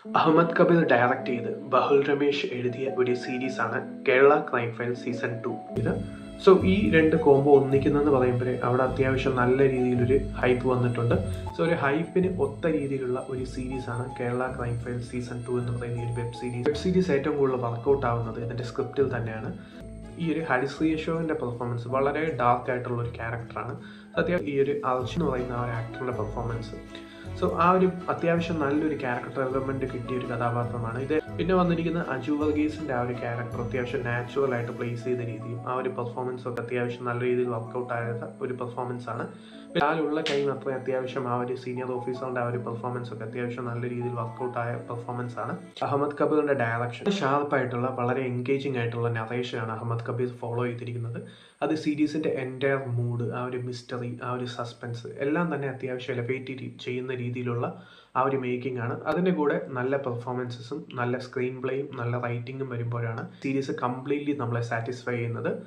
Ahmed Kabir direct ചെയ്ത് ബഹുൽ രമേശ് എഴുതിയ ഒരു സീരീസാണ് കേരള ക്രൈം ഫയൽ സീസൺ 2 ഇത്. സോ ഈ രണ്ട് കോംബോ ഒന്നിക്കുന്നെന്ന് പറയുമ്പോൾ അവിടെ അത്യാവശ്യം നല്ല രീതിയിലൊരു ഹൈപ്പ് വന്നിട്ടുണ്ട്. സോ ഒരു ഹൈപ്പിന് ഒത്ത രീതിയിലുള്ള ഒരു സീരീസാണ് കേരള ക്രൈം ഫയൽ സീസൺ 2 എന്ന് പറയുന്ന ഒരു വെബ് സീരീസ് ഏറ്റവും കൂടുതൽ വർക്കൗട്ട് ആവുന്നത് ഇതിൻ്റെ സ്ക്രിപ്റ്റിൽ തന്നെയാണ്. ഈ ഒരു ഹരിശ്രീ യശോവിൻ്റെ പെർഫോമൻസ് വളരെ ഡാർക്ക് ആയിട്ടുള്ള ഒരു ക്യാരക്ടറാണ്. സത്യം ഈ ഒരു അർജുൻ എന്ന് പറയുന്ന ആ ഒരു ആക്ടറിൻ്റെ പെർഫോമൻസ്, സോ ആ ഒരു അത്യാവശ്യം നല്ലൊരു ക്യാരക്ടർ ഡെവലപ്മെന്റ് കിട്ടിയ ഒരു കഥാപാത്രമാണ് ഇത്. പിന്നെ വന്നിരിക്കുന്ന അജു വർഗീസിന്റെ ആ ഒരു ക്യാരക്ടർ അത്യാവശ്യം നാച്ചുറൽ ആയിട്ട് പ്ലേസ് ചെയ്ത രീതിയും ആ ഒരു പെർഫോമൻസ് ഒക്കെ അത്യാവശ്യം നല്ല രീതിയിൽ വർക്കൗട്ട് ആയ ഒരു പെർഫോമൻസ് ആണ്. അതിലുള്ള ടൈം അത്രയും അത്യാവശ്യം ആ ഒരു സീനിയർ ഓഫീസറിന്റെ ആ ഒരു പെർഫോമൻസ് ഒക്കെ അത്യാവശ്യം നല്ല രീതിയിൽ വർക്കൗട്ട് ആയ പെർഫോമൻസ് ആണ്. അഹമ്മദ് കബീറിന്റെ ഡയറക്ഷൻ ഷാർപ്പായിട്ടുള്ള വളരെ എൻഗേജിംഗ് ആയിട്ടുള്ള നറേഷനാണ് അഹമ്മദ് കബീർ ഫോളോ ചെയ്തിരിക്കുന്നത്. അത് സീരീസിന്റെ എൻറ്റയർ മൂഡ്, ആ ഒരു മിസ്റ്ററി, ആ ഒരു സസ്പെൻസ് എല്ലാം തന്നെ അത്യാവശ്യം എലവേറ്റ് ചെയ്യുന്ന രീതിയിലുള്ള ആ ഒരു മേക്കിംഗ് ആണ്. അതിൻ്റെ കൂടെ നല്ല പെർഫോമൻസസും നല്ല സ്ക്രീൻ പ്ലേയും നല്ല റൈറ്റിങ്ങും വരുമ്പോഴാണ് സീരീസ് കംപ്ലീറ്റ്ലി നമ്മളെ സാറ്റിസ്ഫൈ ചെയ്യുന്നത്.